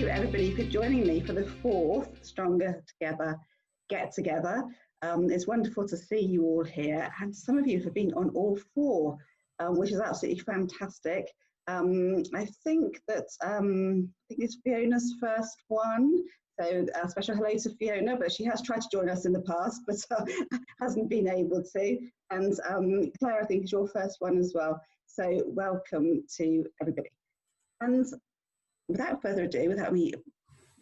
you everybody for joining me for the fourth Stronger Together Get Together. It's wonderful to see you all here, and some of you have been on all four, which is absolutely fantastic. I think it's Fiona's first one, so a special hello to Fiona, but she has tried to join us in the past, but hasn't been able to. And Claire, I think is your first one as well. So welcome to everybody. And without further ado, without me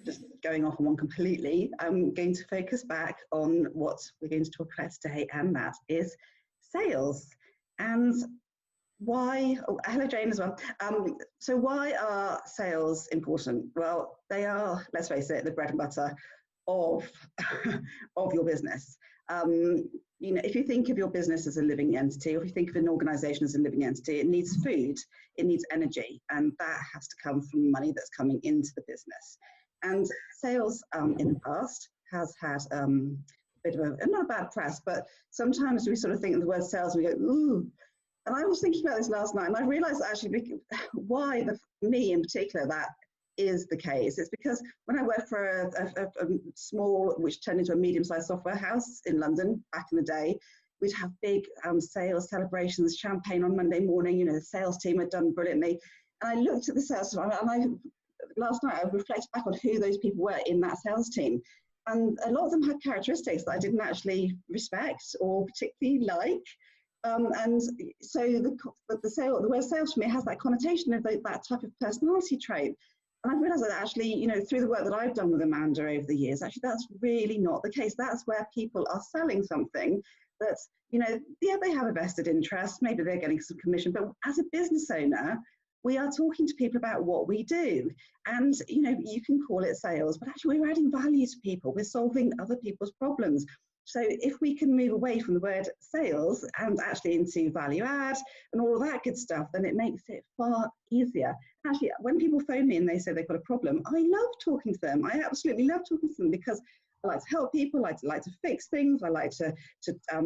just going off on one completely, I'm going to focus back on what we're going to talk about today, and that is sales. And why, oh, hello Jane as well. So why are sales important? Well, they are, let's face it, the bread and butter of, of your business. You know, if you think of your business as a living entity, or if you think of an organization as a living entity, it needs food, it needs energy, and that has to come from money that's coming into the business. And sales in the past has had a bit of a, not a bad press, but sometimes we sort of think of the word sales and we go, ooh. And I was thinking about this last night, and I realized actually why, me in particular, that is the case. It's because when I worked for a small, which turned into a medium-sized software house in London back in the day, we'd have big sales celebrations, champagne on Monday morning. You know, the sales team had done brilliantly. And I looked at the sales team, and last night I reflected back on who those people were in that sales team. And a lot of them had characteristics that I didn't actually respect or particularly like. And so the word sales for me has that connotation of that type of personality trait. And I've realised that actually, you know, through the work that I've done with Amanda over the years, actually that's really not the case. That's where people are selling something that's, you know, yeah, they have a vested interest, maybe they're getting some commission, but as a business owner, we are talking to people about what we do. And, you know, you can call it sales, but actually we're adding value to people. We're solving other people's problems. So if we can move away from the word sales and actually into value add and all of that good stuff, then it makes it far easier. Actually, when people phone me and they say they've got a problem, I love talking to them. I absolutely love talking to them because I like to help people, I like to fix things, I like to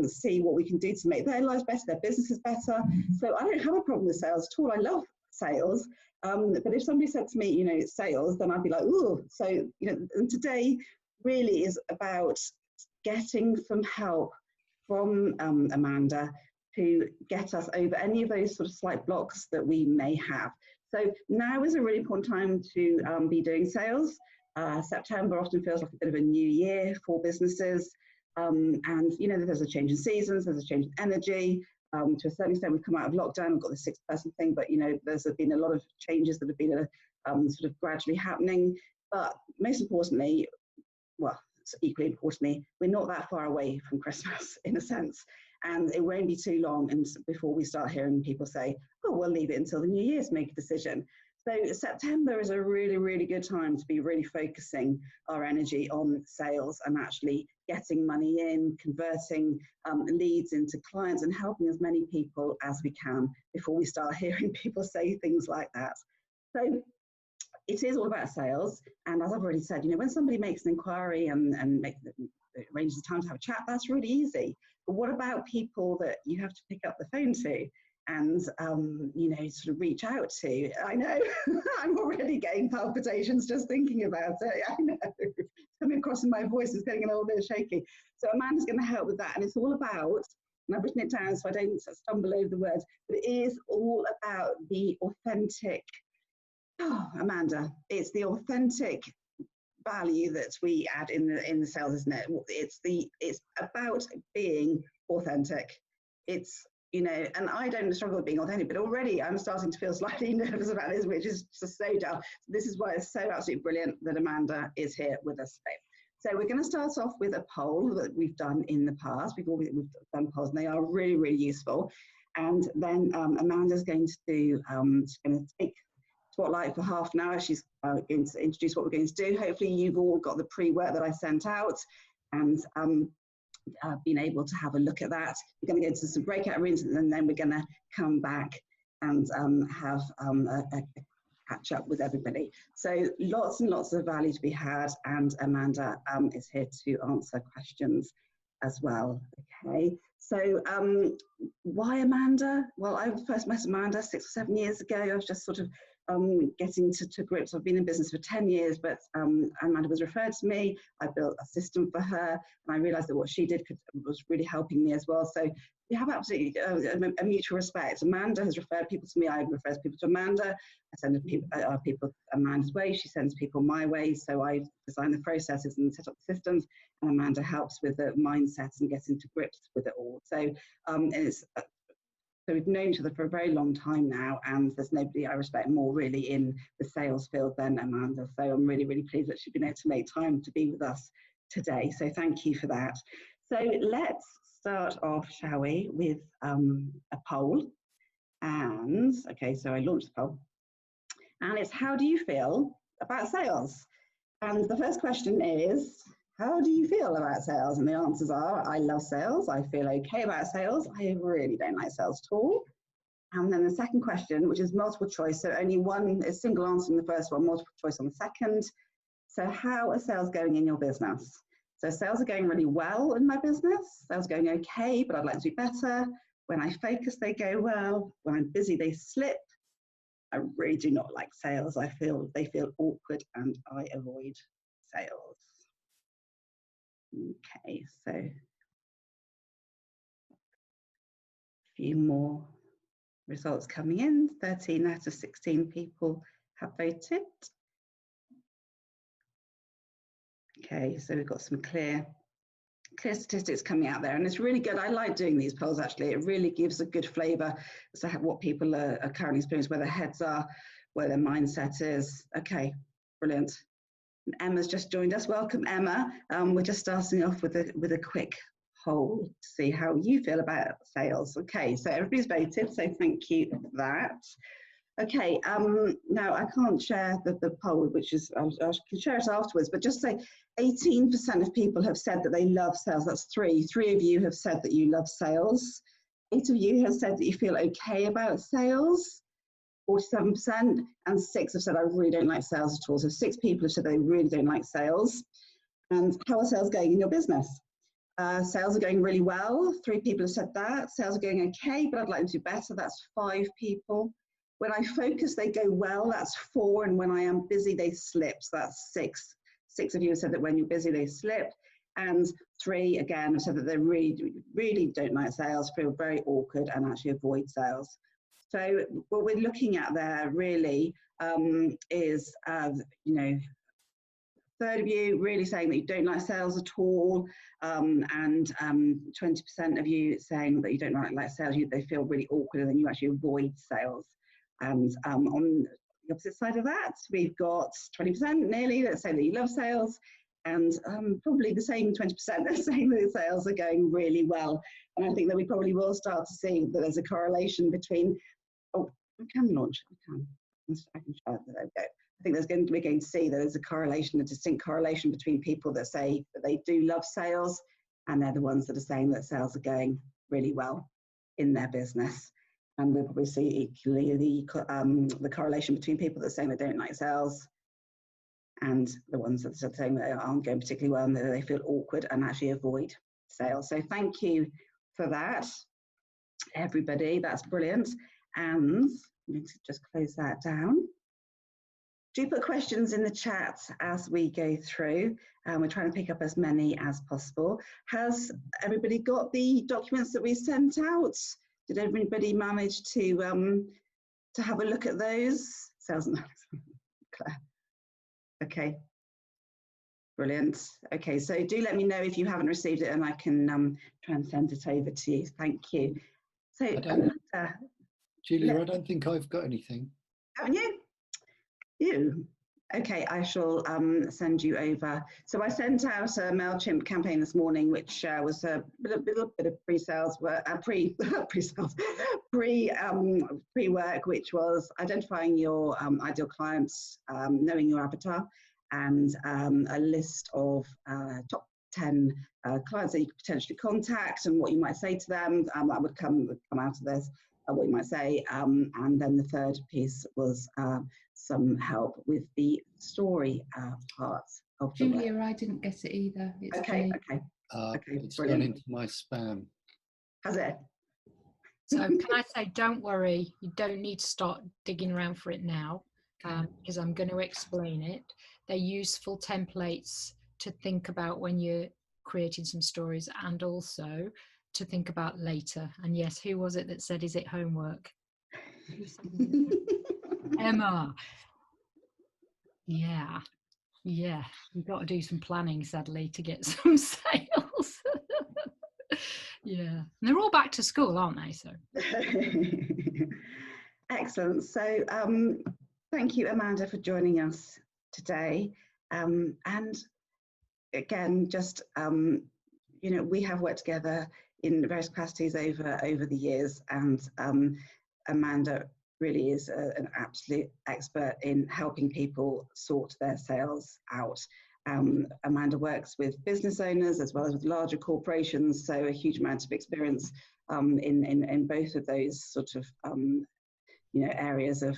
see what we can do to make their lives better, their businesses better. So I don't have a problem with sales at all. I love sales. But if somebody said to me, you know, sales, then I'd be like, ooh. So, you know, and today really is about getting some help from Amanda to get us over any of those sort of slight blocks that we may have. So now is a really important time to be doing sales. September often feels like a bit of a new year for businesses. And, you know, there's a change in seasons, there's a change in energy. To a certain extent, we've come out of lockdown, we've got the 6-person thing, but, you know, there's been a lot of changes that have been sort of gradually happening. But most importantly, well, equally importantly, we're not that far away from Christmas in a sense, and it won't be too long and before we start hearing people say, oh, we'll leave it until the new year to make a decision. So September is a really, really good time to be really focusing our energy on sales and actually getting money in, converting leads into clients and helping as many people as we can before we start hearing people say things like that. So it is all about sales, and as I've already said, you know, when somebody makes an inquiry and arranges a time to have a chat, that's really easy. But what about people that you have to pick up the phone to and, you know, sort of reach out to? I know, I'm already getting palpitations just thinking about it. I know, it's coming across in my voice, it's getting a little bit shaky. So Amanda's going to help with that, and it's all about, and I've written it down so I don't stumble over the words, but it is all about the authentic. Oh, Amanda, it's the authentic value that we add in the sales, isn't it? It's about being authentic. It's, you know, and I don't struggle with being authentic, but already I'm starting to feel slightly nervous about this, which is just so dull. This is why it's so absolutely brilliant that Amanda is here with us today. So we're going to start off with a poll that we've done in the past. We've done polls, and they are really, really useful. And then Amanda's going to do, she's going to take spotlight for half an hour. She's going to introduce what we're going to do. Hopefully you've all got the pre-work that I sent out and been able to have a look at that. We're going to go into some breakout rooms, and then we're going to come back and have a catch up with everybody. So lots and lots of value to be had, and Amanda is here to answer questions as well. Okay, so why Amanda? Well, I first met Amanda 6 or 7 years ago. I was just sort of getting to grips. I've been in business for 10 years, but Amanda was referred to me. I built a system for her, and I realised that what she did was really helping me as well. So we have absolutely a mutual respect. Amanda has referred people to me. I refer people to Amanda. I send people Amanda's way. She sends people my way. So I design the processes and set up the systems, and Amanda helps with the mindset and getting to grips with it all. So so we've known each other for a very long time now, and there's nobody I respect more really in the sales field than Amanda. So I'm really, really pleased that she's been able to make time to be with us today. So thank you for that. So let's start off, shall we, with a poll. And okay, so I launched the poll, and it's, how do you feel about sales? And the first question is, how do you feel about sales? And the answers are, I love sales. I feel okay about sales. I really don't like sales at all. And then the second question, which is multiple choice. So only one is single answer in the first one, multiple choice on the second. So how are sales going in your business? So sales are going really well in my business. Sales are going okay, but I'd like to do better. When I focus, they go well. When I'm busy, they slip. I really do not like sales. They feel awkward, and I avoid sales. Okay, so a few more results coming in. 13 out of 16 people have voted. Okay, so we've got some clear statistics coming out there, and it's really good. I like doing these polls, actually. It really gives a good flavour as to what people are currently experiencing, where their heads are, where their mindset is. Okay, brilliant. And Emma's just joined us. Welcome, Emma. We're just starting off with a quick poll to see how you feel about sales. Okay, so everybody's voted, so thank you for that. Okay, now I can't share the poll, which is, I can share it afterwards, but just say 18% of people have said that they love sales. That's three. 3 of you have said that you love sales. 8 of you have said that you feel okay about sales. 47%, and 6 have said, I really don't like sales at all. So 6 people have said they really don't like sales. And how are sales going in your business? Sales are going really well. 3 people have said that. Sales are going okay, but I'd like to do better. That's 5 people. When I focus, they go well. That's 4. And when I am busy, they slip. So that's 6. 6 of you have said that when you're busy, they slip. And 3, again, have said that they really, really don't like sales, feel very awkward, and actually avoid sales. So what we're looking at there really is, you know, 1/3 of you really saying that you don't like sales at all, and 20% of you saying that you don't like sales, they feel really awkward, and then you actually avoid sales. And on the opposite side of that, we've got 20% nearly that say that you love sales, and probably the same 20% that are saying that sales are going really well. And I think that we probably will start to see that there's a correlation between, oh, I can launch, I can show it, there we go. I think we're going to see that there's a correlation, a distinct correlation between people that say that they do love sales, and they're the ones that are saying that sales are going really well in their business. And we'll probably see equally the correlation between people that are saying they don't like sales and the ones that are saying that aren't going particularly well and that they feel awkward and actually avoid sales. So thank you for that, everybody. That's brilliant. And I'm going to just close that down. Do put questions in the chat as we go through. We're trying to pick up as many as possible. Has everybody got the documents that we sent out? Did everybody manage to have a look at those? Sales and Claire. Okay, brilliant. Okay, so do let me know if you haven't received it, and I can try and send it over to you. Thank you. So, Julia, I don't think I've got anything. Haven't you? You. Okay, I shall send you over. So I sent out a MailChimp campaign this morning, which was a little bit of pre-sales, pre-work, which was identifying your ideal clients, knowing your avatar, and a list of top 10 clients that you could potentially contact and what you might say to them. That would come out of this, what you might say. And then the third piece was some help with the story part of the Julia, work. I didn't get it either. It's okay, it's brilliant. gone into my spam. Has it? So can I say, don't worry, you don't need to start digging around for it now. because I'm going to explain it. They're useful templates to think about when you're creating some stories, and also to think about later. And yes, who was it that said, is it homework? Emma. Yeah, you've got to do some planning, sadly, to get some sales. Yeah, and they're all back to school, aren't they? So excellent. So thank you, Amanda, for joining us today. And again, just we have worked together in various capacities over the years, and Amanda really is an absolute expert in helping people sort their sales out. Amanda works with business owners as well as with larger corporations, so a huge amount of experience in both of those sort of areas of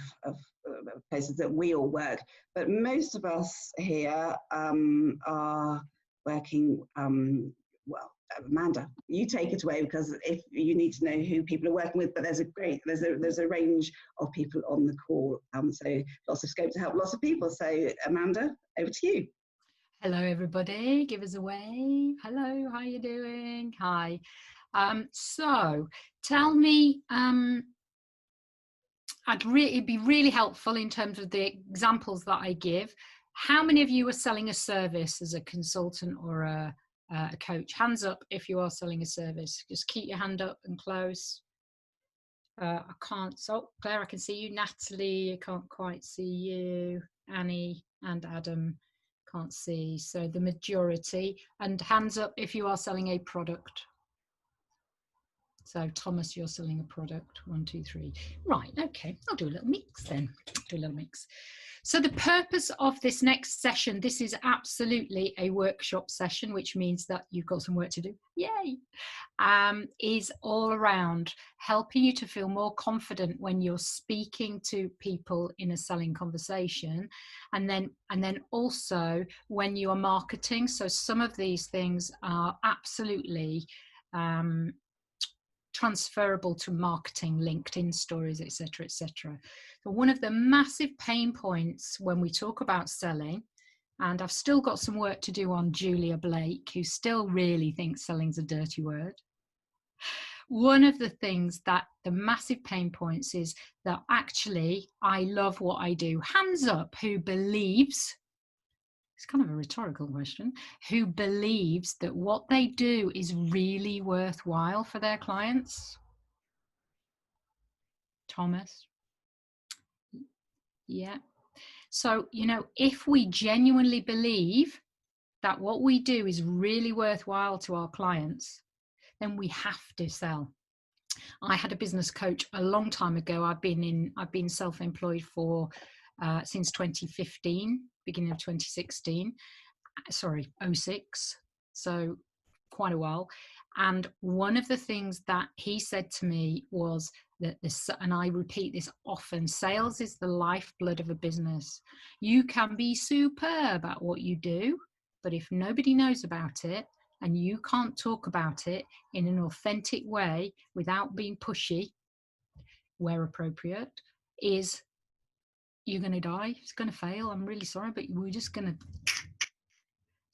places that we all work. But most of us here are working well. Amanda, you take it away, because if you need to know who people are working with, but there's a range of people on the call, so lots of scope to help lots of people. So Amanda, over to you. Hello everybody, give us a wave. Hello, how you doing? Hi. So tell me, it'd be really helpful in terms of the examples that I give. How many of you are selling a service as a consultant or a coach? Hands up if you are selling a service. Just keep your hand up and close. I can't. So Claire, I can see you. Natalie, I can't quite see you. Annie and Adam, can't see. So the majority. And hands up if you are selling a product. So Thomas, you're selling a product. 1, 2, 3. Right, okay, I'll do a little mix then. So the purpose of this next session, this is absolutely a workshop session, which means that you've got some work to do. Yay! Is all around helping you to feel more confident when you're speaking to people in a selling conversation, and then also when you are marketing. So some of these things are absolutely transferable to marketing, LinkedIn stories, etc., etc. So one of the massive pain points when we talk about selling, and I've still got some work to do on Julia Blake, who still really thinks selling's a dirty word. One of the things that the massive pain points is that actually I love what I do. Hands up who believes, it's kind of a rhetorical question, who believes that what they do is really worthwhile for their clients? Thomas? Yeah. So, if we genuinely believe that what we do is really worthwhile to our clients, then we have to sell. I had a business coach a long time ago. I've been self-employed for since 2015, beginning of 2016. Sorry, 06. So quite a while. And one of the things that he said to me was that and I repeat this often, sales is the lifeblood of a business. You can be superb at what you do, but if nobody knows about it and you can't talk about it in an authentic way without being pushy, where appropriate, you're going to die. It's going to fail. I'm really sorry, but we're just going to.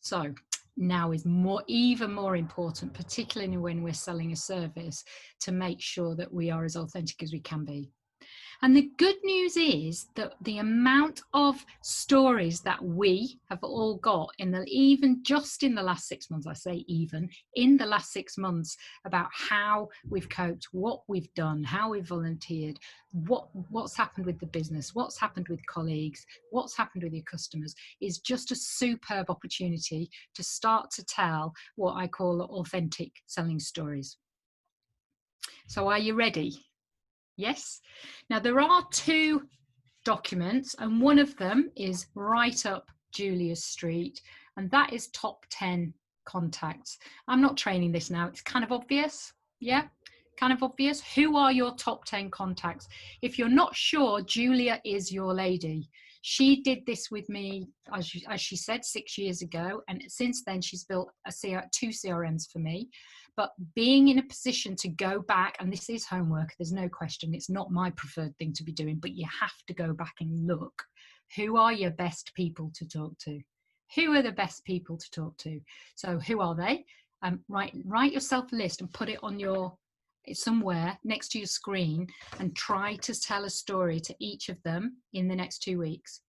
So now is even more important, particularly when we're selling a service, to make sure that we are as authentic as we can be. And the good news is that the amount of stories that we have all got even just in the last 6 months, I say even in the last 6 months, about how we've coped, what we've done, how we've volunteered, what's happened with the business, what's happened with colleagues, what's happened with your customers, is just a superb opportunity to start to tell what I call authentic selling stories. So are you ready? Yes. Now there are 2 documents, and one of them is right up Julia's street, and that is top 10 contacts. I'm not training this now. It's kind of obvious. Yeah, kind of obvious. Who are your top 10 contacts? If you're not sure, Julia is your lady. She did this with me, as she said, 6 years ago. And since then, she's built two CRMs for me. But being in a position to go back, and this is homework, there's no question, it's not my preferred thing to be doing, but you have to go back and look. Who are your best people to talk to? Who are the best people to talk to? So who are they? Write yourself a list and put it on somewhere next to your screen, and try to tell a story to each of them in the next 2 weeks.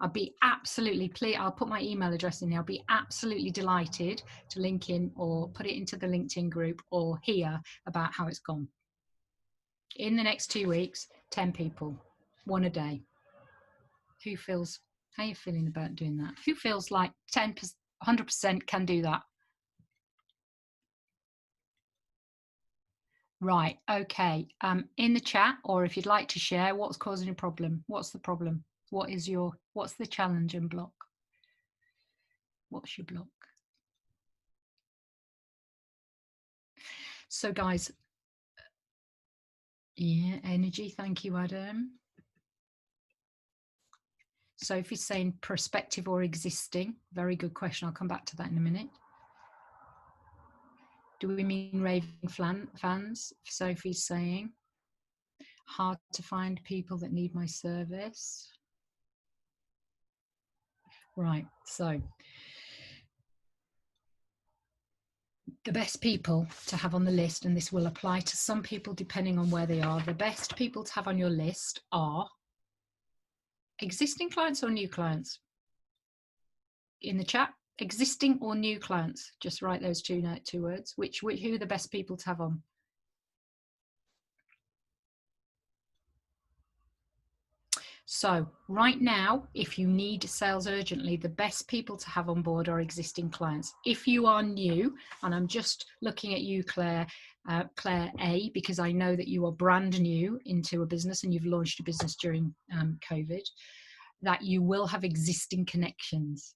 I'll be absolutely, I'll put my email address in there. I'll be absolutely delighted to link in or put it into the LinkedIn group or hear about how it's gone. In the next 2 weeks, 10 people, one a day. How are you feeling about doing that? Who feels like 10%, 100% can do that? Right, okay. In the chat, or if you'd like to share, what's causing a problem? What's the problem? What's the challenge and block? What's your block? So guys, yeah, energy, thank you, Adam. Sophie's saying prospective or existing. Very good question. I'll come back to that in a minute. Do we mean raving fans? Sophie's saying hard to find people that need my service. Right, so the best people to have on the list, and this will apply to some people depending on where they are, the best people to have on your list are existing clients or new clients. In the chat, existing or new clients, just write those two words. Who are the best people to have on? So right now, if you need sales urgently, the best people to have on board are existing clients. If you are new, and I'm just looking at you, Claire A, because I know that you are brand new into a business and you've launched a business during COVID, that you will have existing connections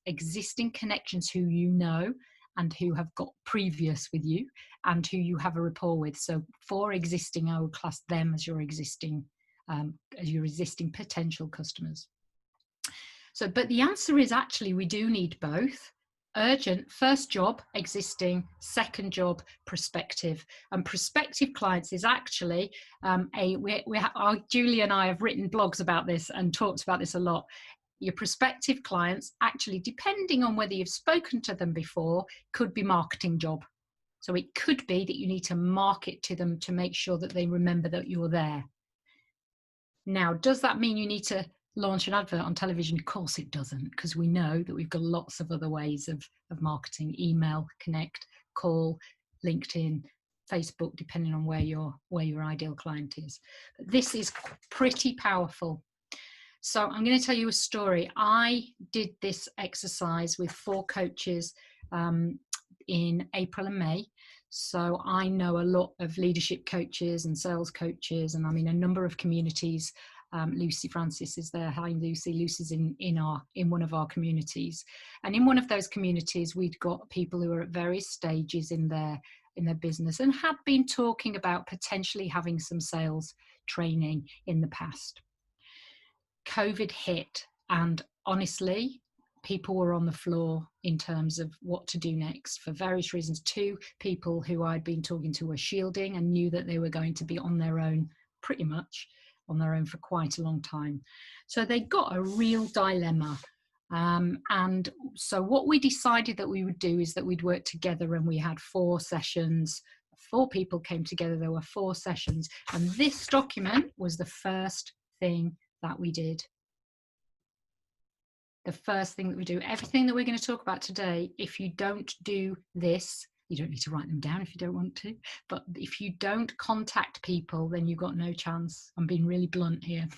who you know and who have got previous with you and who you have a rapport with. So for existing, I would class them as your existing potential customers. So, but the answer is actually we do need both. Urgent, first job, existing, second job, prospective. And prospective clients is actually Julie and I have written blogs about this and talked about this a lot. Your prospective clients, actually, depending on whether you've spoken to them before, could be marketing job. So it could be that you need to market to them to make sure that they remember that you're there. Now, does that mean you need to launch an advert on television? Of course it doesn't, because we know that we've got lots of other ways of marketing: email, connect, call, LinkedIn, Facebook, depending on where your ideal client is. But this is pretty powerful. So I'm going to tell you a story. I did this exercise with 4 coaches in April and May. So I know a lot of leadership coaches and sales coaches, and I'm in a number of communities. Lucy Francis is there. Hi, Lucy. Lucy's in one of our communities, and in one of those communities, we'd got people who are at various stages in their business and had been talking about potentially having some sales training in the past. COVID hit, and honestly, people were on the floor in terms of what to do next for various reasons. 2 people who I'd been talking to were shielding and knew that they were going to be on their own, pretty much on their own for quite a long time. So they got a real dilemma. And so what we decided that we would do is that we'd work together, and we had 4 sessions. 4 people came together. There were 4 sessions. And this document was the first thing that we did. The first thing that we do. Everything that we're going to talk about today, if you don't do this, you don't need to write them down if you don't want to, but if you don't contact people, then you've got no chance. I'm being really blunt here.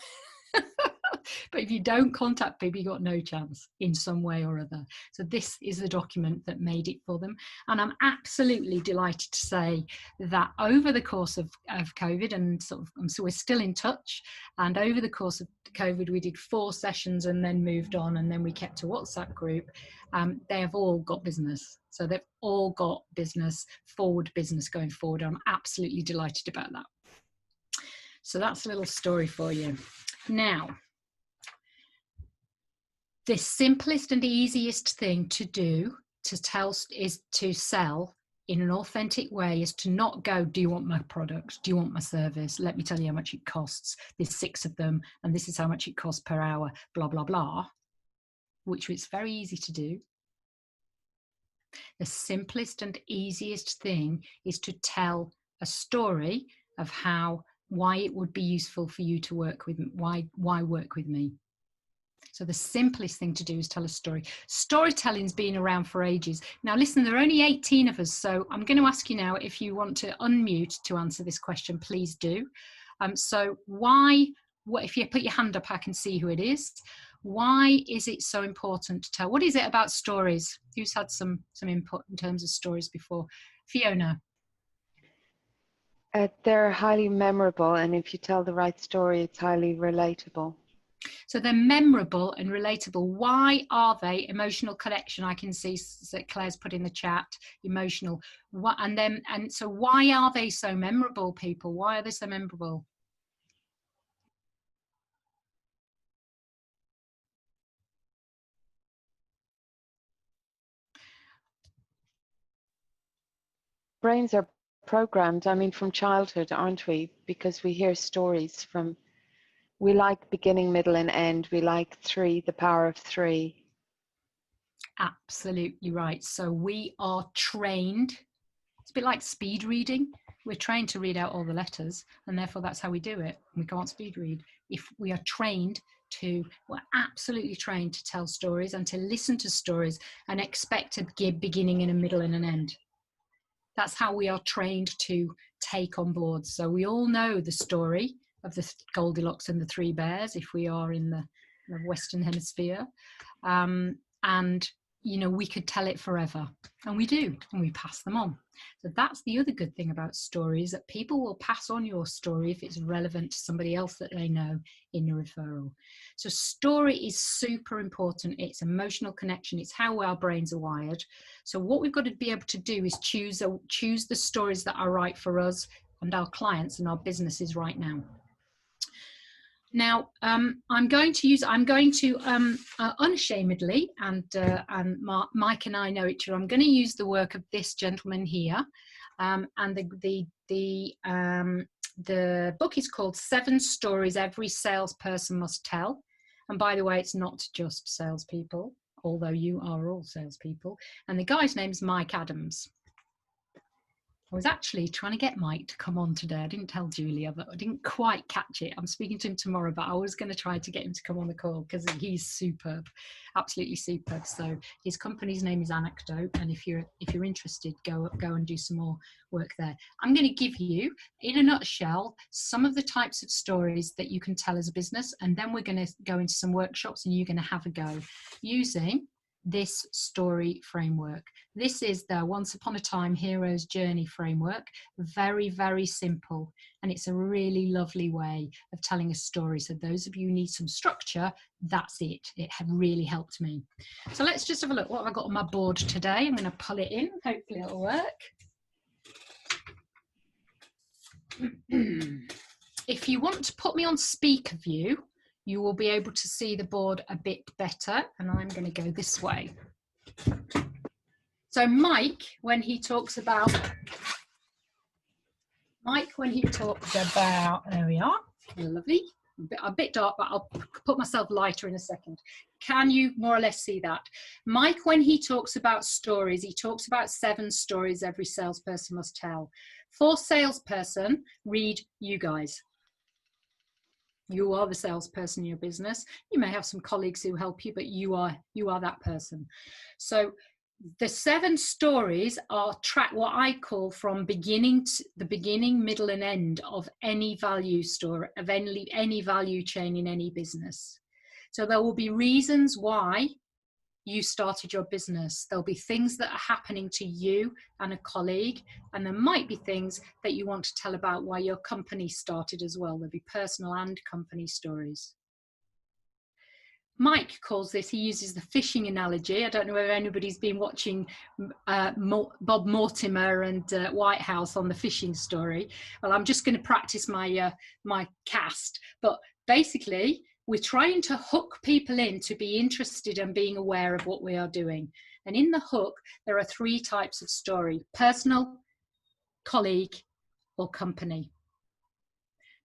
But if you don't contact people, you've got no chance in some way or other. So this is the document that made it for them. And I'm absolutely delighted to say that over the course of COVID, and so we're still in touch, and over the course of COVID, we did 4 sessions and then moved on, and then we kept a WhatsApp group. They have all got business. So they've all got business going forward. I'm absolutely delighted about that. So that's a little story for you. Now, The simplest and easiest thing to do to tell is to sell in an authentic way, is to not go, do you want my product? Do you want my service? Let me tell you how much it costs. There's 6 of them and this is how much it costs per hour, blah, blah, blah, which is very easy to do. The simplest and easiest thing is to tell a story of why it would be useful for you to work with, why work with me. So the simplest thing to do is tell a story. Storytelling's been around for ages. Now listen, there are only 18 of us, so I'm going to ask you now, if you want to unmute to answer this question, please do. So if you put your hand up, I can see who it is. Why is it so important to tell? What is it about stories? Who's had some input in terms of stories before? Fiona. They're highly memorable, and if you tell the right story, it's highly relatable. So they're memorable and relatable. Why are they? Emotional connection, I can see that Claire's put in the chat, emotional. So why are they so memorable, people? Why are they so memorable? Brains are programmed, I mean, from childhood, aren't we? Because we hear stories from, we like beginning, middle, and end. We like 3, the power of 3. Absolutely right. So we are trained. It's a bit like speed reading. We're trained to read out all the letters, and therefore that's how we do it. We can't speed read. If we are trained we're absolutely trained to tell stories and to listen to stories and expect a beginning and a middle and an end. That's how we are trained to take on board. So we all know the story of the Goldilocks and the 3 bears if we are in the Western Hemisphere. And, you know, we could tell it forever. And we do, and we pass them on. So that's the other good thing about stories, that people will pass on your story if it's relevant to somebody else that they know in a referral. So story is super important. It's emotional connection. It's how our brains are wired. So what we've got to be able to do is choose the stories that are right for us and our clients and our businesses right now. Now, I'm going to unashamedly, and Mike and I know each other, I'm going to use the work of this gentleman here, and the book is called 7 Stories Every Salesperson Must Tell. And by the way, it's not just salespeople, although you are all salespeople. And the guy's name's Mike Adams. I was actually trying to get Mike to come on today. I didn't tell Julia, but I didn't quite catch it. I'm speaking to him tomorrow, but I was going to try to get him to come on the call because he's superb, absolutely superb. So his company's name is Anecdote, and if you're interested, go and do some more work there. I'm going to give you, in a nutshell, some of the types of stories that you can tell as a business, and then we're going to go into some workshops, and you're going to have a go using this story framework. This is the Once Upon a Time Hero's Journey framework. Very, very simple. And it's a really lovely way of telling a story. So those of you who need some structure, that's it. It had really helped me. So let's just have a look. What have I got on my board today? I'm going to pull it in. Hopefully it'll work. If you want to put me on speaker view, you will be able to see the board a bit better, and I'm going to go this way. So Mike, when he talks about, there we are, lovely, a bit dark, but I'll put myself lighter in a second. Can you more or less see that? Mike, when he talks about stories, he talks about 7 stories every salesperson must tell. For salesperson, read you guys. You are the salesperson in your business. You may have some colleagues who help you, but you are that person. So the 7 stories are what I call from beginning to the beginning, middle, and end of any value story, of any value chain in any business. So there will be reasons why you started your business. There'll be things that are happening to you and a colleague, and there might be things that you want to tell about why your company started as well. There'll be personal and company stories. Mike calls this, he uses the fishing analogy. I don't know whether anybody's been watching Bob Mortimer and Whitehouse on the fishing story. Well, I'm just going to practice my cast, but basically we're trying to hook people in to be interested and being aware of what we are doing. And in the hook, there are 3 types of story: personal, colleague, or company.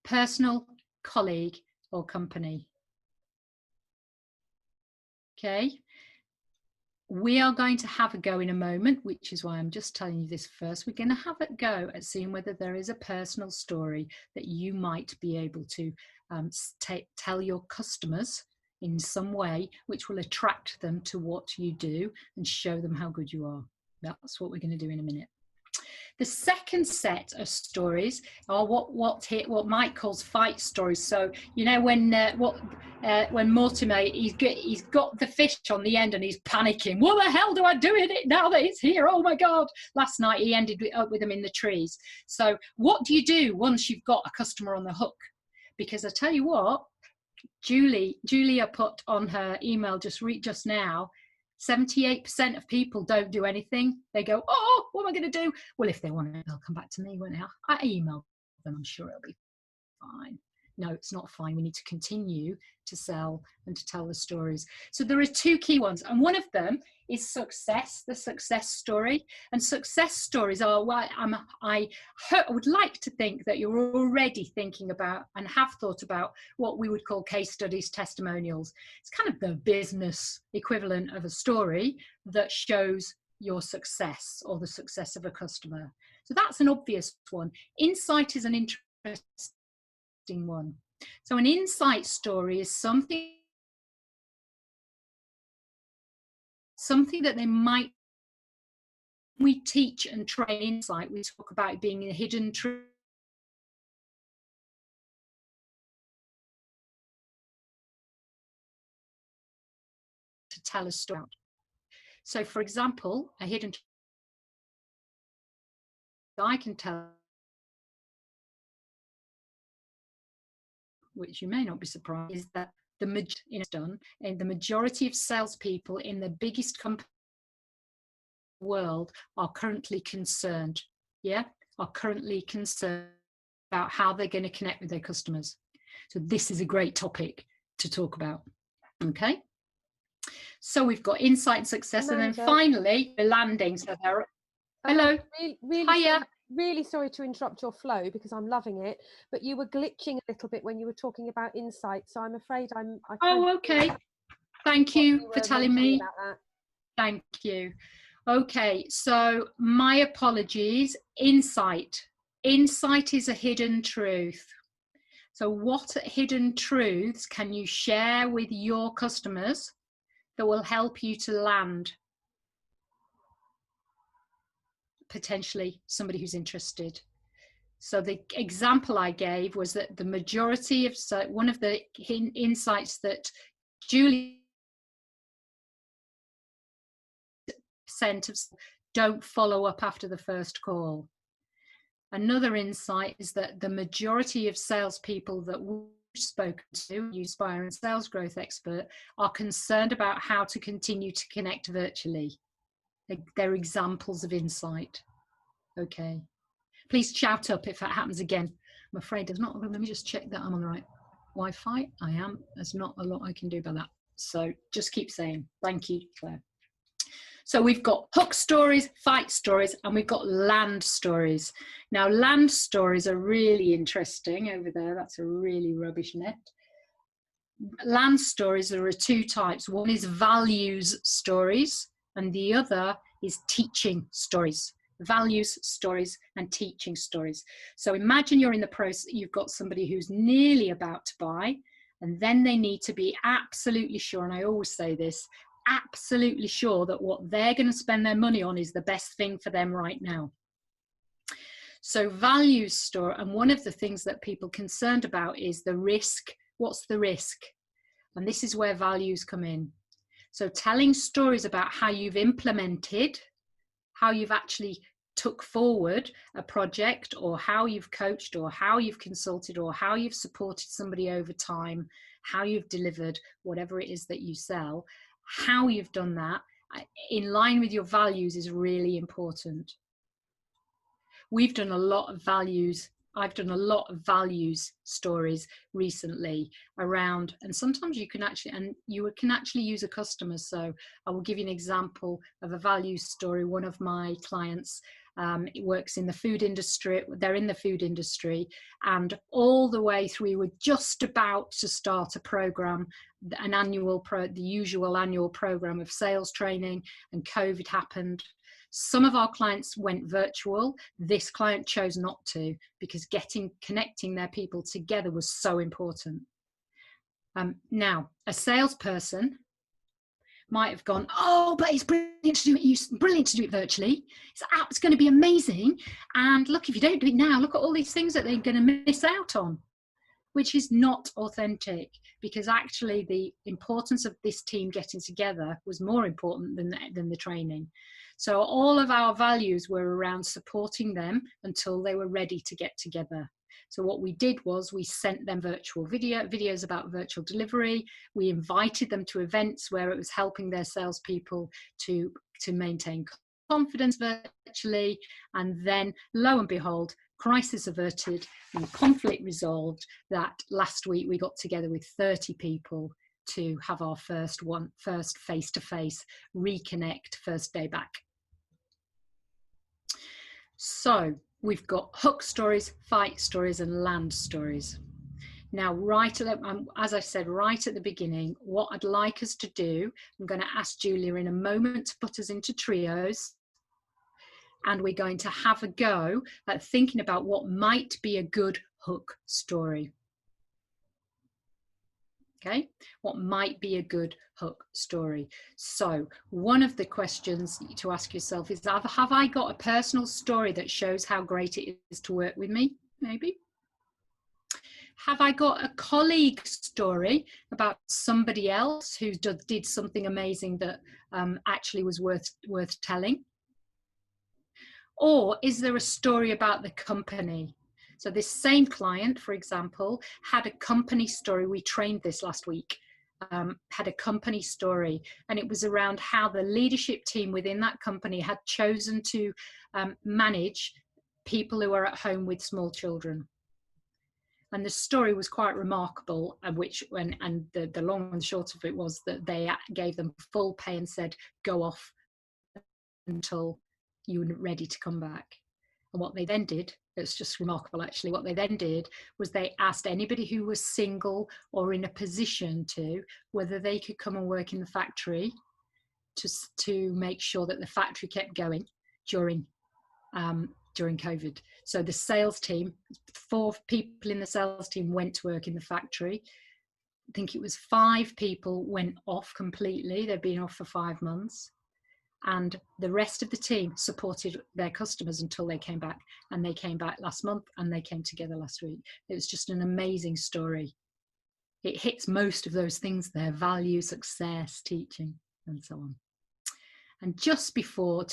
Personal, colleague, or company. Okay. We are going to have a go in a moment, which is why I'm just telling you this first. We're going to have a go at seeing whether there is a personal story that you might be able to tell your customers in some way, which will attract them to what you do and show them how good you are. That's what we're going to do in a minute. The second set of stories are what Mike calls fight stories. So you know when Mortimer he's got the fish on the end and he's panicking. What the hell do I do with it now that it's here? Oh my God! Last night he ended up with them in the trees. So what do you do once you've got a customer on the hook? Because I tell you what, Julia put on her email just now. 78% of people don't do anything. They go, oh, what am I going to do? Well, if they want it, they'll come back to me, won't they? I email them, I'm sure it'll be fine. No, it's not fine. We need to continue to sell and to tell the stories. So there are 2 key ones, and one of them is success, the success story. And success stories are why I would like to think that you're already thinking about and have thought about what we would call case studies, testimonials. It's kind of the business equivalent of a story that shows your success or the success of a customer. So that's an obvious one. Insight is an interesting one. So an insight story is something that they might, we teach and train insight, we talk about it being a hidden truth. To tell a story. So for example, a hidden truth I can tell, which you may not be surprised, is that the majority of salespeople in the biggest company in the world are currently concerned, are currently concerned about how they're going to connect with their customers. So this is a great topic to talk about. Okay. So we've got insight and success, Amanda. And then finally the landing. So there. Hello. Really sorry to interrupt your flow because I'm loving it, but you were glitching a little bit when you were talking about insight, so I'm afraid Oh, okay. Thank you for telling me about that. Thank you. Okay, so my apologies. Insight is a hidden truth. So what hidden truths can you share with your customers that will help you to land potentially somebody who's interested? So the example I gave was that the majority of, so one of the insights that Julie sent of don't follow up after the first call. Another insight is that the majority of salespeople that we've spoken to, Uspire and Sales Growth Expert, are concerned about how to continue to connect virtually. They're examples of insight. Okay. Please shout up if that happens again. I'm afraid there's not, let me just check that I'm on the right Wi-Fi. I am. There's not a lot I can do about that. So just keep saying, thank you, Claire. So we've got hook stories, fight stories, and we've got land stories. Now, land stories are really interesting over there. That's a really rubbish net. Land stories, there are 2 types. One is values stories, and the other is teaching stories. Values stories and teaching stories. So imagine you're in the process, you've got somebody who's nearly about to buy, and then they need to be absolutely sure, and I always say this, absolutely sure that what they're going to spend their money on is the best thing for them right now. So values story, and one of the things that people are concerned about is the risk. What's the risk? And this is where values come in. So telling stories about how you've implemented, how you've actually took forward a project, or how you've coached, or how you've consulted, or how you've supported somebody over time, how you've delivered whatever it is that you sell, how you've done that in line with your values is really important. We've done a lot of values I've done a lot of values stories recently around, and sometimes you can actually use a customer. So I will give you an example of a values story. One of my clients, it works in the food industry. They're in the food industry, and all the way through, we were just about to start a program, the usual annual program of sales training, and COVID happened. Some of our clients went virtual. This client chose not to, because connecting their people together was so important. Now, a salesperson might have gone, oh, but it's brilliant to do it virtually. It's going to be amazing. And look, if you don't do it now, look at all these things that they're going to miss out on, which is not authentic, because actually the importance of this team getting together was more important than the training. So all of our values were around supporting them until they were ready to get together. So what we did was we sent them virtual videos about virtual delivery. We invited them to events where it was helping their salespeople to maintain confidence virtually. And then lo and behold, crisis averted and conflict resolved. That last week we got together with 30 people to have our first face-to-face reconnect, first day back. So we've got hook stories, fight stories, and land stories. Now, as I said right at the beginning, what I'd like us to do, I'm going to ask Julia in a moment to put us into trios, and we're going to have a go at thinking about what might be a good hook story. Okay, what might be a good hook story? So one of the questions to ask yourself is, have I got a personal story that shows how great it is to work with me? Maybe. Have I got a colleague story about somebody else who did something amazing that actually was worth telling? Or is there a story about the company? So this same client, for example, had a company story. We trained this last week, had a company story, and it was around how the leadership team within that company had chosen to manage people who are at home with small children. And the story was quite remarkable, and the long and short of it was that they gave them full pay and said, go off until you were ready to come back. And what they then did, it's just remarkable actually, what they then did was they asked anybody who was single or in a position to, whether they could come and work in the factory to make sure that the factory kept going during COVID. So the sales team, 4 people in the sales team went to work in the factory. I think it was 5 people went off completely. They've been off for 5 months. And the rest of the team supported their customers until they came back. And they came back last month, and they came together last week. It was just an amazing story. It hits most of those things there: value, success, teaching, and so on. And just for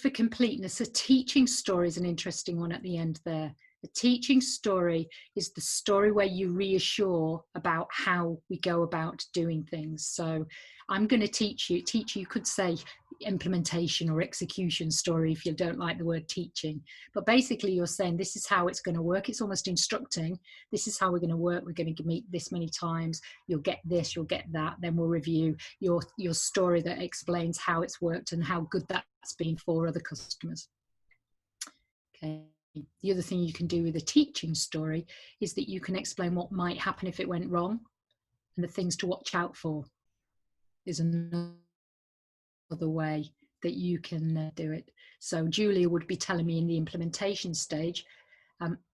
completeness, a teaching story is an interesting one at the end there. A teaching story is the story where you reassure about how we go about doing things. So I'm going to teach you could say implementation or execution story if you don't like the word teaching, but basically you're saying this is how it's going to work. It's almost instructing. This is how we're going to work. We're going to meet this many times. You'll get this, you'll get that. Then we'll review your story that explains how it's worked and how good that's been for other customers. Okay. The other thing you can do with a teaching story is that you can explain what might happen if it went wrong, and the things to watch out for is another way that you can do it. So Julia would be telling me in the implementation stage,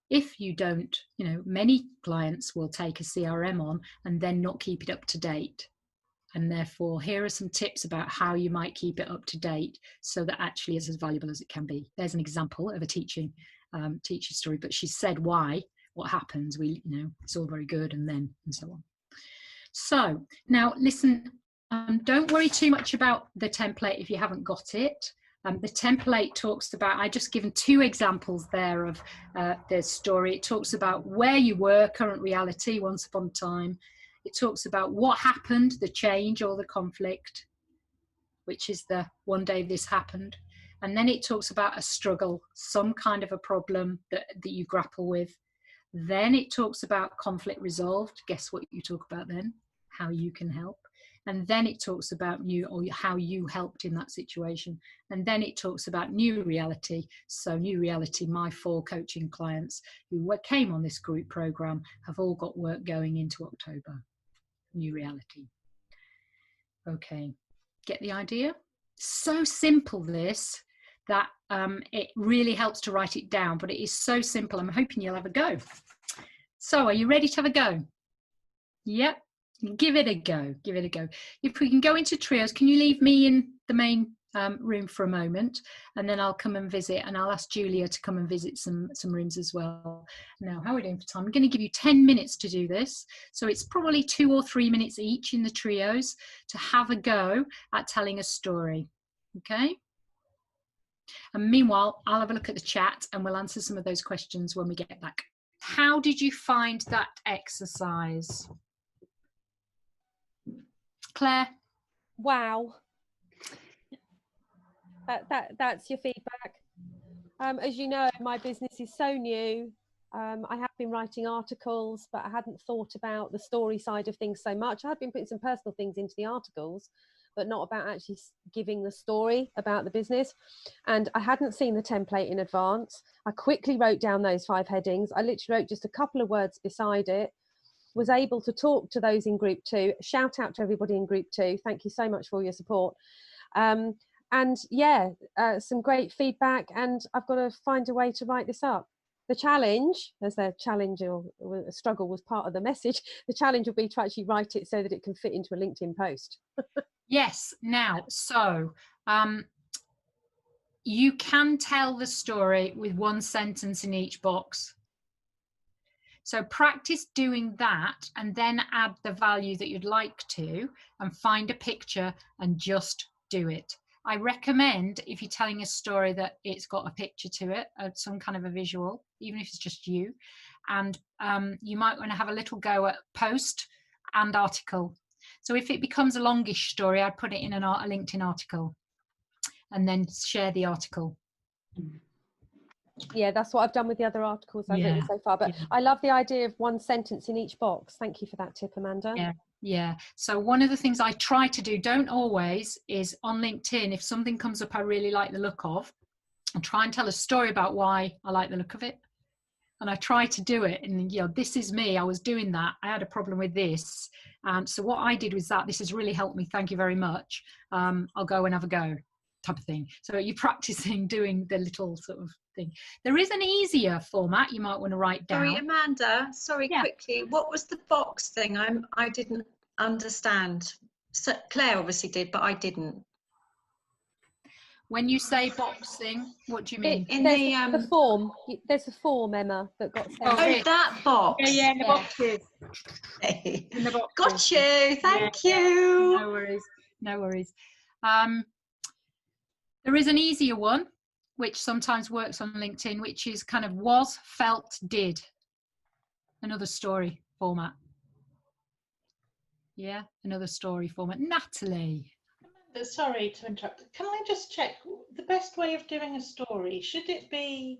if you don't, many clients will take a CRM on and then not keep it up to date. And therefore, here are some tips about how you might keep it up to date so that actually it's as valuable as it can be. There's an example of a teaching story, but she said what happens. It's all very good, and so on. So now listen, don't worry too much about the template if you haven't got it. The template talks about, I just given 2 examples there of the story. It talks about where you were, current reality, once upon a time. It talks about what happened, the change or the conflict, which is the one day this happened. And then it talks about a struggle, some kind of a problem that you grapple with. Then it talks about conflict resolved. Guess what you talk about then? How you can help. And then it talks about how you helped in that situation. And then it talks about new reality. So new reality, my 4 coaching clients who came on this group program have all got work going into October. New reality. Okay, get the idea? So simple this, that it really helps to write it down, but it is so simple. I'm hoping you'll have a go. So are you ready to have a go? Yep. Give it a go. Give it a go. If we can go into trios, can you leave me in the main room for a moment, and then I'll come and visit, and I'll ask Julia to come and visit some rooms as well. Now, how are we doing for time? I'm going to give you 10 minutes to do this. So it's probably 2 or 3 minutes each in the trios to have a go at telling a story. Okay? And meanwhile, I'll have a look at the chat and we'll answer some of those questions when we get back. How did you find that exercise? Claire? Wow. That's your feedback. As you know, my business is so new. I have been writing articles, but I hadn't thought about the story side of things so much. I had been putting some personal things into the articles, but not about actually giving the story about the business. And I hadn't seen the template in advance. I quickly wrote down those 5 headings. I literally wrote just a couple of words beside it, was able to talk to those in group 2, shout out to everybody in group 2. Thank you so much for all your support. And yeah, some great feedback, and I've got to find a way to write this up. The challenge, as a challenge or a struggle was part of the message, the challenge will be to actually write it so that it can fit into a LinkedIn post. Yes. Now, so you can tell the story with 1 sentence in each box. So practice doing that, and then add the value that you'd like to, and find a picture and just do it. I recommend, if you're telling a story, that it's got a picture to it, some kind of a visual, even if it's just you. And you might want to have a little go at post and article. So if it becomes a longish story, I'd put it in a LinkedIn article and then share the article. Yeah, that's what I've done with the other articles I've written so far. But I love the idea of 1 sentence in each box. Thank you for that tip, Amanda. Yeah. So one of the things I try to do, don't always, is on LinkedIn, if something comes up I really like the look of, I try and tell a story about why I like the look of it. And I try to do it. And, you know, this is me. I was doing that. I had a problem with this. So what I did was that this has really helped me. Thank you very much. I'll go and have a go, type of thing. So you're practicing doing the little sort of thing. There is an easier format you might want to write down. Sorry, Amanda. Sorry, quickly. What was the box thing? I didn't understand. So Claire obviously did, but I didn't. When you say boxing, what do you mean? The form. There's a form, Emma, that got sent. Oh, that box. Yeah, in the boxes. In the boxes. Got you. Thank you. No worries. No worries. There is an easier one, which sometimes works on LinkedIn, which is kind of was, felt, did. Another story format. Yeah, another story format. Natalie. Sorry to interrupt. Can I just check the best way of doing a story? Should it be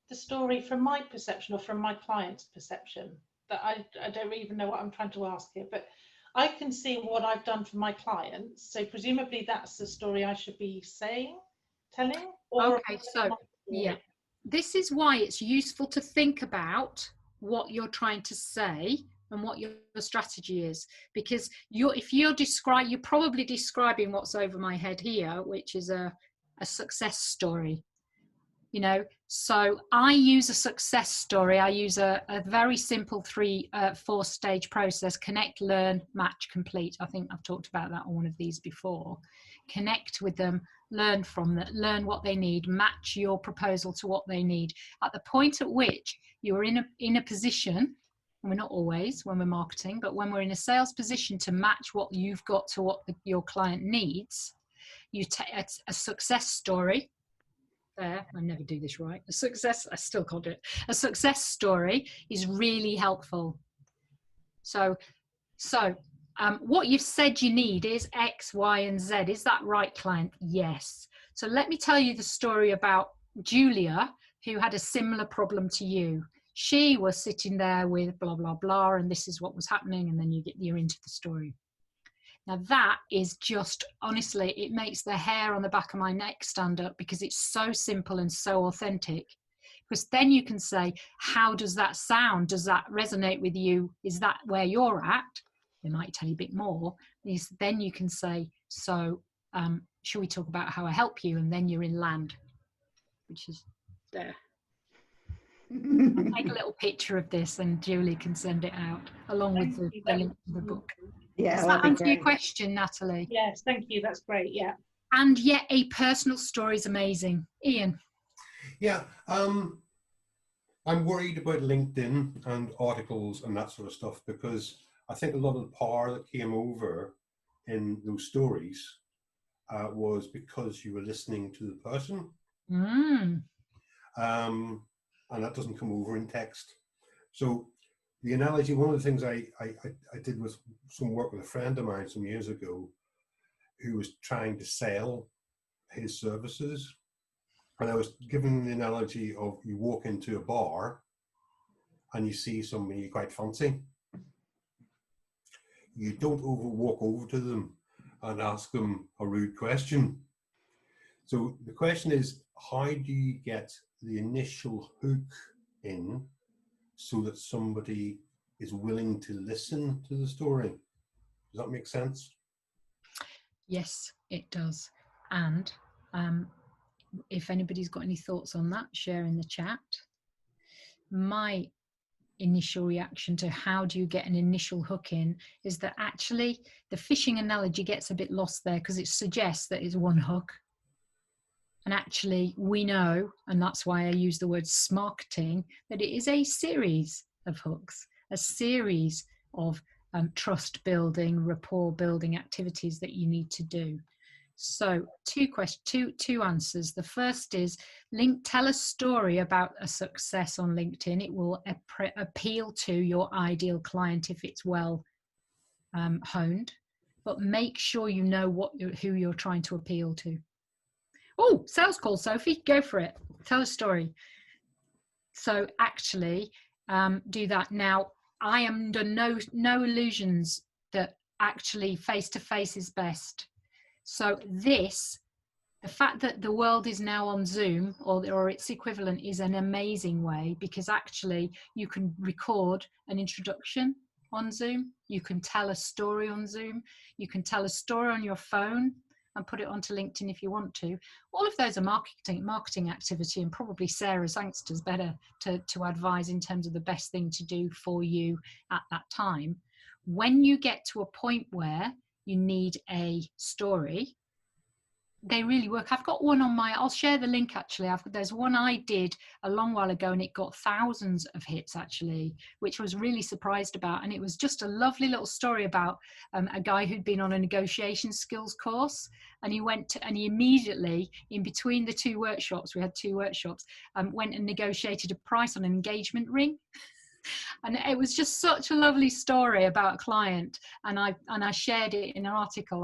the story from my perception or from my client's perception? That I don't even know what I'm trying to ask here, but I can see what I've done for my clients. So presumably that's the story I should be telling. Or okay, so yeah, this is why it's useful to think about what you're trying to say and what your strategy is, because you're probably describing what's over my head here, which is a success story, you know. So I use a success story. I use a very simple 4-stage process: connect, learn, match, complete. I think I've talked about that on one of these before. Connect with them, learn from them, learn what they need, match your proposal to what they need. At the point at which you're in a position, and we're not always when we're marketing, but when we're in a sales position to match what you've got to what your client needs, you take a success story. There, I never do this right. I still can't do it. A success story is really helpful. So what you've said you need is X, Y, and Z. Is that right, client? Yes. So let me tell you the story about Julia, who had a similar problem to you. She was sitting there with blah, blah, blah, and this is what was happening, and then you're into the story. Now that is just, honestly, it makes the hair on the back of my neck stand up, because it's so simple and so authentic. Because then you can say, how does that sound? Does that resonate with you? Is that where you're at? They might tell you a bit more. Then you can say, so shall we talk about how I help you? And then you're in land, which is there. I'll take a little picture of this and Julie can send it out along with the link to the book. Yeah, does that answer your question, Natalie? Yes, thank you. That's great. Yeah. And yet a personal story is amazing. Ian. Yeah, I'm worried about LinkedIn and articles and that sort of stuff, because I think a lot of the power that came over in those stories was because you were listening to the person. And that doesn't come over in text. So the analogy, one of the things I did was some work with a friend of mine some years ago who was trying to sell his services. And I was given the analogy of, you walk into a bar and you see somebody quite fancy. You don't walk over to them and ask them a rude question. So the question is, how do you get the initial hook in so that somebody is willing to listen to the story? Does that make sense? Yes, it does. And if anybody's got any thoughts on that, share in the chat. My initial reaction to how do you get an initial hook in is that actually the fishing analogy gets a bit lost there, because it suggests that it's one hook. And actually we know, and that's why I use the word smarketing, that it is a series of hooks, a series of trust building, rapport building activities that you need to do. So two answers. The first is tell a story about a success on LinkedIn. It will appeal to your ideal client if it's well honed, but make sure you know who you're trying to appeal to. Oh, sales call, Sophie, go for it. Tell a story. So actually do that. Now, I am under no illusions that actually face-to-face is best. So the fact that the world is now on Zoom or its equivalent is an amazing way, because actually you can record an introduction on Zoom. You can tell a story on Zoom. You can tell a story on your phone and put it onto LinkedIn if you want to. All of those are marketing activity, and probably Sarah's Angster's better to advise in terms of the best thing to do for you at that time. When you get to a point where you need a story, they really work. I've got one on I'll share the link actually. There's one I did a long while ago and it got thousands of hits actually, which I was really surprised about. And it was just a lovely little story about a guy who'd been on a negotiation skills course, and he immediately, in between the two workshops, we had two workshops, went and negotiated a price on an engagement ring. And it was just such a lovely story about a client, and I shared it in an article.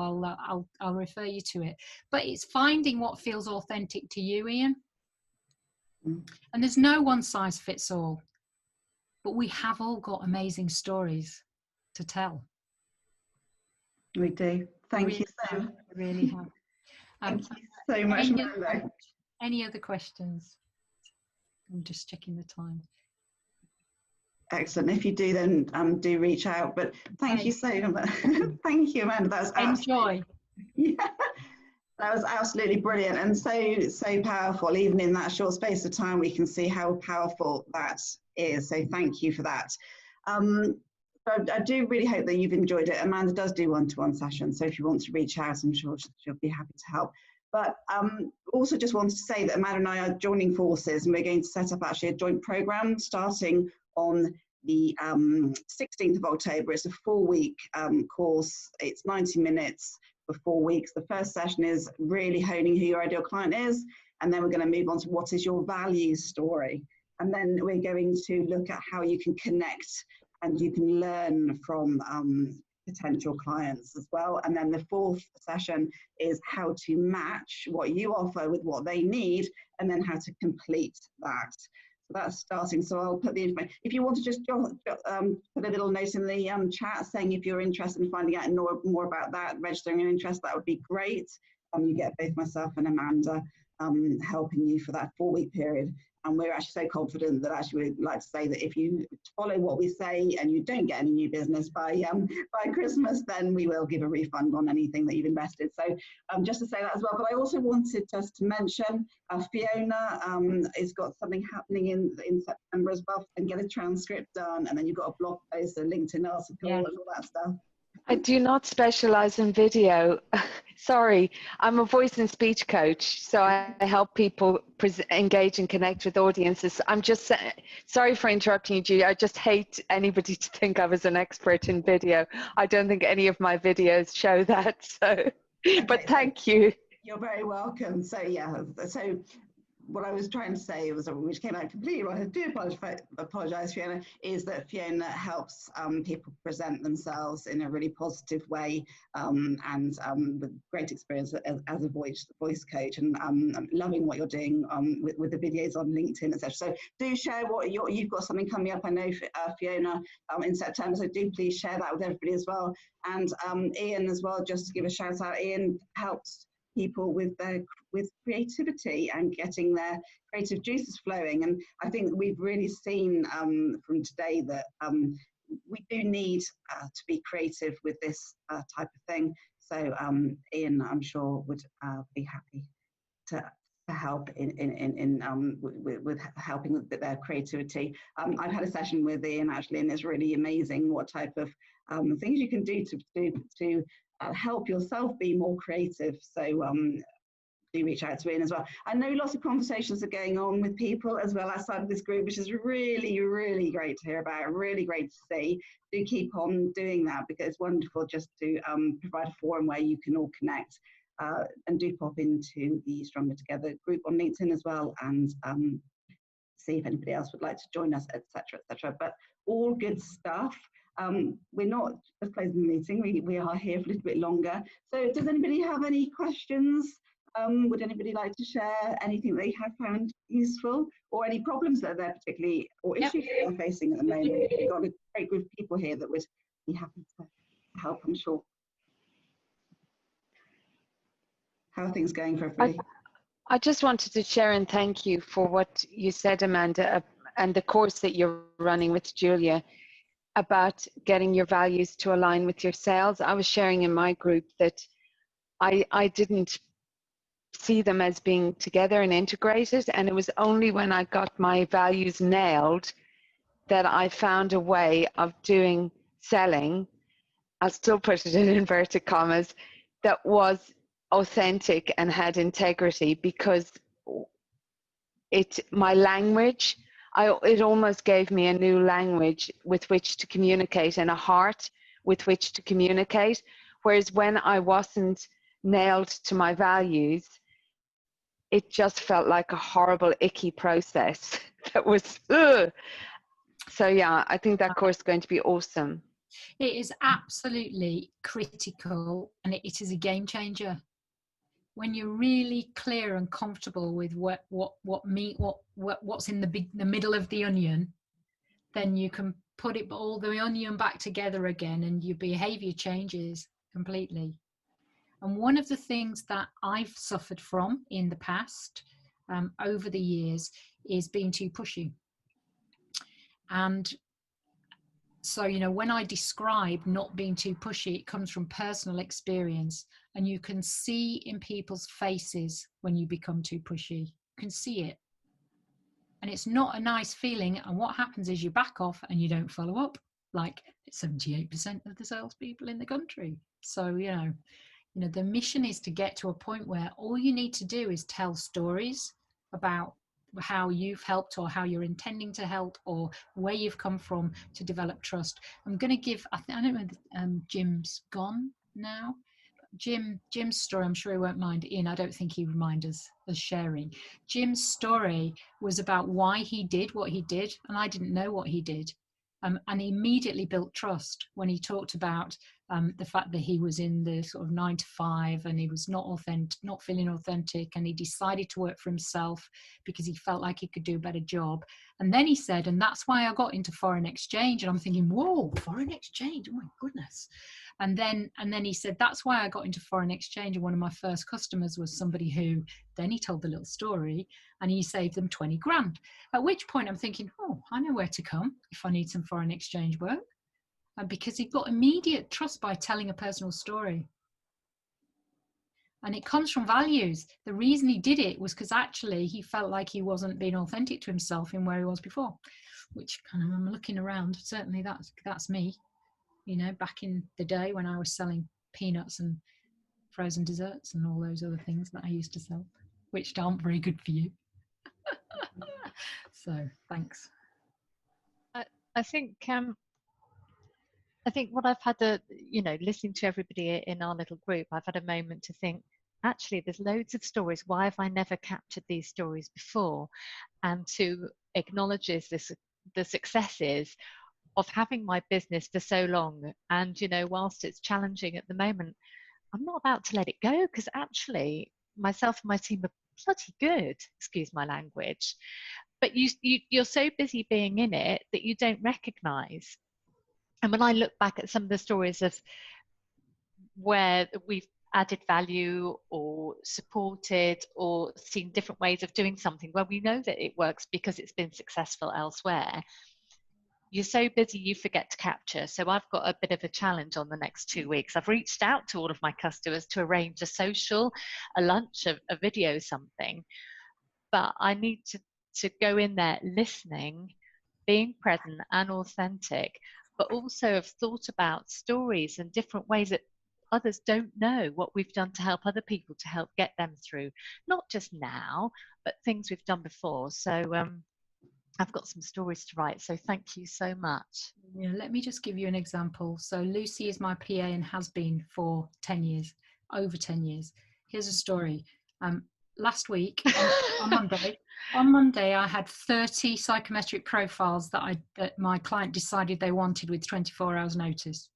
I'll refer you to it. But it's finding what feels authentic to you, Ian. And there's no one size fits all, but we have all got amazing stories to tell. We do. Thank you so much. Really have. Thank you so much. Any other questions? I'm just checking the time. Excellent. If you do, then do reach out. But thank you so much. Thank you, Amanda. That was enjoy. Yeah, that was absolutely brilliant and so powerful. Even in that short space of time, we can see how powerful that is. So thank you for that. I do really hope that you've enjoyed it. Amanda does do one-to-one sessions, so if you want to reach out, I'm sure she'll be happy to help. But also just wanted to say that Amanda and I are joining forces, and we're going to set up actually a joint program starting on the 16th of October. It's a 4-week course. It's 90 minutes for 4 weeks. The first session is really honing who your ideal client is, and then we're going to move on to what is your value story. And then we're going to look at how you can connect and you can learn from potential clients as well. And then the fourth session is how to match what you offer with what they need, and then how to complete that. So that's starting. So I'll put the information. If you want to just put a little note in the chat saying if you're interested in finding out more about that, registering an interest, that would be great. You get both myself and Amanda helping you for that 4-week period. And we're actually so confident that actually we'd like to say that if you follow what we say and you don't get any new business by Christmas, then we will give a refund on anything that you've invested. So just to say that as well. But I also wanted just to mention Fiona has got something happening in September as well, and get a transcript done, and then you've got a blog post, a LinkedIn article, and all that stuff. I do not specialize in video. Sorry, I'm a voice and speech coach, so I help people engage and connect with audiences. I'm just sorry for interrupting you, Julie. I just hate anybody to think I was an expert in video. I don't think any of my videos show that. So, okay, but thank you. You're very welcome. So yeah, so what I was trying to say was, which came out completely wrong, I do apologise, Fiona, is that Fiona helps people present themselves in a really positive way, and with great experience as a voice coach, and I'm loving what you're doing with the videos on LinkedIn, etc. So do share what you've got something coming up, I know, Fiona, in September, so do please share that with everybody as well. And Ian as well, just to give a shout out, Ian helps people with creativity and getting their creative juices flowing. And I think we've really seen from today that we do need to be creative with this type of thing. So Ian, I'm sure, would be happy to help with helping with their creativity. I've had a session with Ian actually, and it's really amazing what type of things you can do to help yourself be more creative. So do reach out to Ian as well. I know lots of conversations are going on with people as well outside of this group, which is really, really great to hear about, really great to see. Do keep on doing that, because it's wonderful just to provide a forum where you can all connect, and do pop into the Stronger Together group on LinkedIn as well, and see if anybody else would like to join us, etc., etc. But all good stuff. We're not just closing the meeting, we are here for a little bit longer. So does anybody have any questions? Would anybody like to share anything they have found useful, or any problems that they're particularly, or issues that they're facing at the moment? We've got a great group of people here that would be happy to help, I'm sure. How are things going for everybody? I just wanted to share and thank you for what you said, Amanda, and the course that you're running with Julia about getting your values to align with your sales. I was sharing in my group that I didn't see them as being together and integrated, and it was only when I got my values nailed that I found a way of doing selling, I'll still put it in inverted commas, that was authentic and had integrity, because my language, it almost gave me a new language with which to communicate, and a heart with which to communicate. Whereas when I wasn't nailed to my values, it just felt like a horrible, icky process that was, ugh. So yeah, I think that course is going to be awesome. It is absolutely critical, and it is a game changer. When you're really clear and comfortable with what's in the middle of the onion, then you can put all the onion back together again, and your behavior changes completely. And one of the things that I've suffered from in the past, over the years, is being too pushy. And so, you know, when I describe not being too pushy, it comes from personal experience. And you can see in people's faces when you become too pushy. You can see it. And it's not a nice feeling. And what happens is you back off and you don't follow up, like 78% of the salespeople in the country. So, you know, the mission is to get to a point where all you need to do is tell stories about how you've helped, or how you're intending to help, or where you've come from, to develop trust. I'm going to give, I don't know, Jim's gone now. Jim's story, I'm sure he won't mind. Ian, I don't think he would mind us sharing. Jim's story was about why he did what he did, and I didn't know what he did. And he immediately built trust when he talked about the fact that he was in the sort of 9 to 5 and he was not feeling authentic, and he decided to work for himself because he felt like he could do a better job. And then he said, and that's why I got into foreign exchange. And I'm thinking, whoa, foreign exchange, oh my goodness. And then he said, that's why I got into foreign exchange. And one of my first customers was somebody who, then he told the little story, and he saved them 20 grand. At which point I'm thinking, oh, I know where to come if I need some foreign exchange work. And because he got immediate trust by telling a personal story. And it comes from values. The reason he did it was because actually he felt like he wasn't being authentic to himself in where he was before, which kind of, I'm looking around, certainly that's me, you know, back in the day when I was selling peanuts and frozen desserts and all those other things that I used to sell, which aren't very good for you. So thanks. I think what I've had listening to everybody in our little group, I've had a moment to think, actually, there's loads of stories. Why have I never captured these stories before? And to acknowledge the successes of having my business for so long. And, you know, whilst it's challenging at the moment, I'm not about to let it go, because actually myself and my team are bloody good, excuse my language. But you're so busy being in it that you don't recognize. And when I look back at some of the stories of where we've added value or supported or seen different ways of doing something where we know that it works because it's been successful elsewhere, you're so busy you forget to capture. So I've got a bit of a challenge on the next 2 weeks. I've reached out to all of my customers to arrange a social, a lunch, a video, something. But I need to go in there listening, being present and authentic, but also have thought about stories and different ways that others don't know what we've done to help other people, to help get them through, not just now, but things we've done before. So I've got some stories to write. So thank you so much. Yeah, let me just give you an example. So Lucy is my PA and has been for 10 years, over 10 years. Here's a story. Last week on Monday, I had 30 psychometric profiles that my client decided they wanted with 24 hours notice.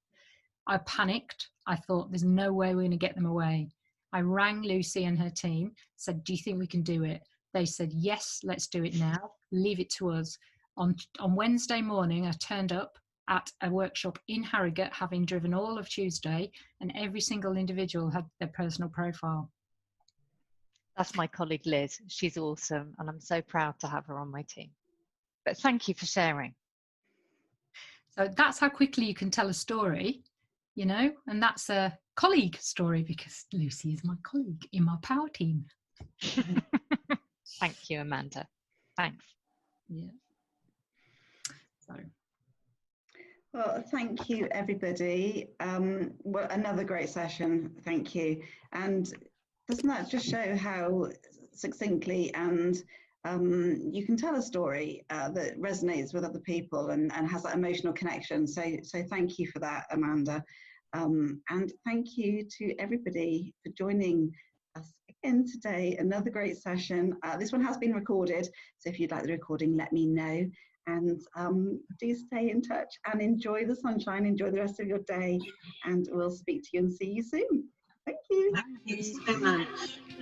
I panicked. I thought, there's no way we're going to get them away. I rang Lucy and her team, said, do you think we can do it? They said, yes, let's do it now. Leave it to us. On Wednesday morning, I turned up at a workshop in Harrogate, having driven all of Tuesday, and every single individual had their personal profile. That's my colleague Liz. She's awesome, and I'm so proud to have her on my team. But thank you for sharing. So that's how quickly you can tell a story, you know, and that's a colleague story because Lucy is my colleague in my power team. Thank you, Amanda. Thanks. Yeah. So. Well, thank you, everybody. Well, another great session. Thank you. And doesn't that just show how succinctly and you can tell a story that resonates with other people and has that emotional connection. So thank you for that, Amanda. And thank you to everybody for joining us again today. Another great session. This one has been recorded, so if you'd like the recording, let me know. And do stay in touch and enjoy the sunshine, enjoy the rest of your day, and we'll speak to you and see you soon. Thank you. Thank you so much.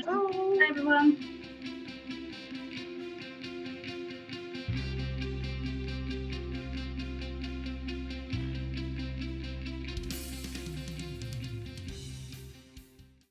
Bye. Bye, everyone.